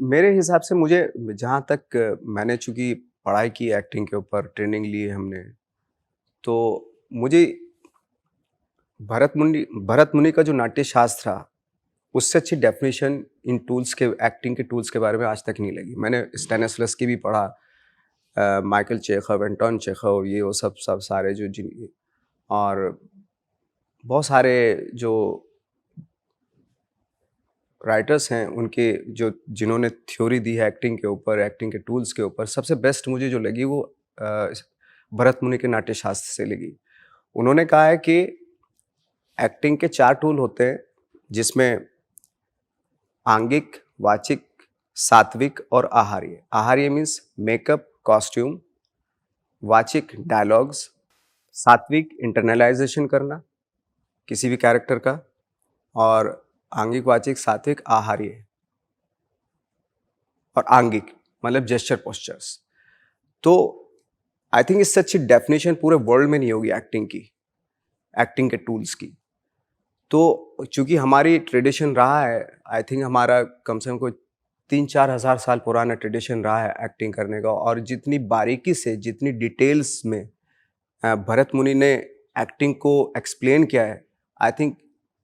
मेरे हिसाब से मुझे जहाँ तक मैंने चूँकि पढ़ाई की एक्टिंग के ऊपर, ट्रेनिंग ली है हमने, तो मुझे भरत मुनि का जो नाट्य शास्त्र था, उससे अच्छी डेफ़िनेशन इन टूल्स के एक्टिंग के टूल्स के बारे में आज तक नहीं लगी। मैंने स्टेनिस्लॉवस्की भी पढ़ा, माइकल चेखव, एंटोन चेखव, ये वो सब सारे जो जिन और बहुत सारे जो राइटर्स हैं, उनके जो जिन्होंने थ्योरी दी है एक्टिंग के ऊपर, एक्टिंग के टूल्स के ऊपर, सबसे बेस्ट मुझे जो लगी वो भरत मुनि के नाट्य शास्त्र से लगी। उन्होंने कहा है कि एक्टिंग के 4 टूल होते हैं, जिसमें आंगिक, वाचिक, सात्विक और आहार्य। आहार्य मीन्स मेकअप, कॉस्ट्यूम, वाचिक डायलॉग्स, सात्विक इंटरनलाइजेशन करना किसी भी कैरेक्टर का, और आंगिक, वाचिक, सात्विक, आहार्य और आंगिक मतलब जेस्चर पोस्चर्स। तो आई थिंक इससे अच्छी डेफिनेशन पूरे वर्ल्ड में नहीं होगी एक्टिंग की, एक्टिंग के टूल्स की। तो चूंकि हमारी ट्रेडिशन रहा है, आई थिंक हमारा कम से कम कोई 3-4 हज़ार साल पुराना ट्रेडिशन रहा है एक्टिंग करने का, और जितनी बारीकी से, जितनी डिटेल्स में भरत मुनि ने एक्टिंग को एक्सप्लेन किया है, आई थिंक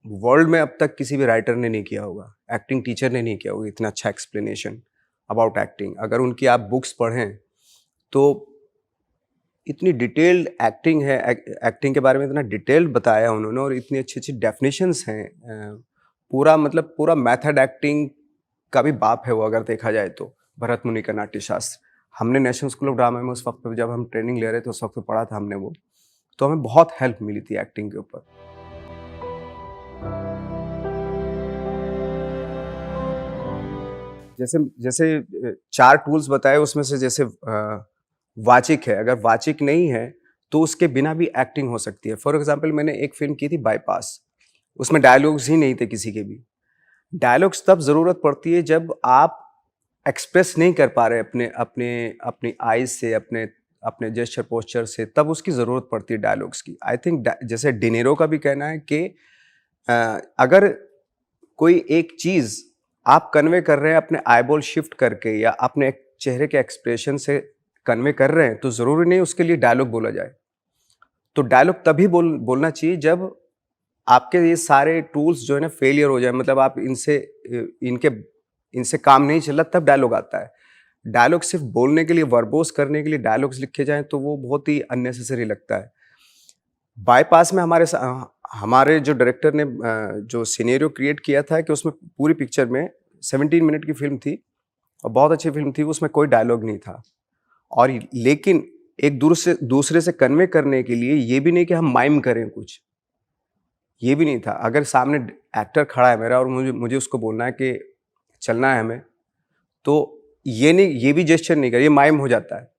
वर्ल्ड में अब तक किसी भी राइटर ने नहीं किया होगा, एक्टिंग टीचर ने नहीं किया होगा इतना अच्छा एक्सप्लेनेशन अबाउट एक्टिंग। अगर उनकी आप बुक्स पढ़ें तो इतनी डिटेल्ड एक्टिंग है, एक्टिंग के बारे में इतना डिटेल्ड बताया उन्होंने, और इतनी अच्छी अच्छी डेफिनेशंस हैं। पूरा मतलब पूरा मेथड एक्टिंग का भी बाप है वो, अगर देखा जाए तो भरत मुनि का नाट्य शास्त्र। हमने नेशनल स्कूल ऑफ ड्रामा में उस वक्त पे जब हम ट्रेनिंग ले रहे थे, उस वक्त पे पढ़ा था हमने वो, तो हमें बहुत हेल्प मिली थी एक्टिंग के ऊपर। जैसे जैसे 4 टूल्स बताए, उसमें से जैसे वाचिक है, अगर वाचिक नहीं है तो उसके बिना भी एक्टिंग हो सकती है। फॉर एग्जांपल मैंने एक फिल्म की थी बाईपास, उसमें डायलॉग्स ही नहीं थे किसी के भी। डायलॉग्स तब ज़रूरत पड़ती है जब आप एक्सप्रेस नहीं कर पा रहे अपने अपने अपनी आईज से, अपने अपने जेस्चर पोस्चर से, तब उसकी ज़रूरत पड़ती है डायलॉग्स की। आई थिंक जैसे डिनेरो का भी कहना है कि अगर कोई एक चीज़ आप कन्वे कर रहे हैं अपने आईबॉल शिफ्ट करके, या अपने चेहरे के एक्सप्रेशन से कन्वे कर रहे हैं, तो ज़रूरी नहीं उसके लिए डायलॉग बोला जाए। तो डायलॉग तभी बोलना चाहिए जब आपके ये सारे टूल्स जो है ना फेलियर हो जाए, मतलब आप इनसे काम नहीं चल रहा, तब डायलॉग आता है। डायलॉग सिर्फ बोलने के लिए, वर्बोस करने के लिए डायलॉग्स लिखे जाएं तो वो बहुत ही अननेसेसरी लगता है। बाईपास में हमारे जो डायरेक्टर ने जो सिनेरियो क्रिएट किया था कि उसमें पूरी पिक्चर में 17 मिनट की फिल्म थी, और बहुत अच्छी फिल्म थी, उसमें कोई डायलॉग नहीं था। और लेकिन एक दूसरे से कन्वे करने के लिए ये भी नहीं कि हम माइम करें कुछ, ये भी नहीं था। अगर सामने एक्टर खड़ा है मेरा और मुझे उसको बोलना है कि चलना है हमें, तो ये भी जेस्चर नहीं कर, ये माइम हो जाता है।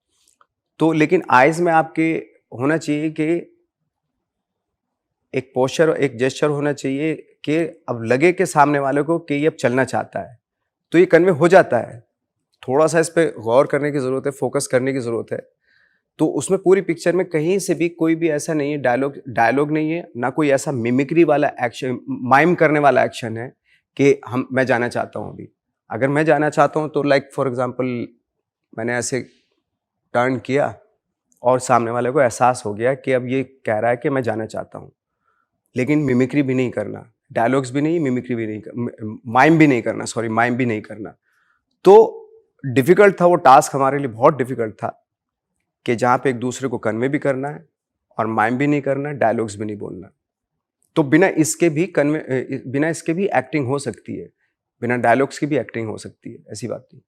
तो लेकिन आइज़ में आपके होना चाहिए कि एक पोस्चर, एक जेस्चर होना चाहिए कि अब लगे कि सामने वाले को कि ये अब चलना चाहता है, तो ये कन्वे हो जाता है। थोड़ा-सा इस पे गौर करने की ज़रूरत है, फोकस करने की ज़रूरत है। तो उसमें पूरी पिक्चर में कहीं से भी कोई भी ऐसा नहीं है, डायलॉग नहीं है, ना कोई ऐसा मिमिक्री वाला एक्शन, माइम करने वाला एक्शन है कि मैं जाना चाहता हूँ अभी। अगर मैं जाना चाहता हूँ तो लाइक फॉर एग्ज़ाम्पल मैंने ऐसे टर्न किया और सामने वाले को एहसास हो गया कि अब ये कह रहा है कि मैं जाना चाहता हूँ। लेकिन मिमिक्री भी नहीं करना, डायलॉग्स भी नहीं, मिमिक्री भी नहीं, माइम भी नहीं करना, सॉरी माइम भी नहीं करना। तो डिफ़िकल्ट था वो टास्क, हमारे लिए बहुत डिफ़िकल्ट था कि जहाँ पे एक दूसरे को कन्वे भी करना है और माइम भी नहीं करना है, डायलॉग्स भी नहीं बोलना। तो बिना इसके भी एक्टिंग हो सकती है, बिना डायलॉग्स की भी एक्टिंग हो सकती है, ऐसी बात नहीं।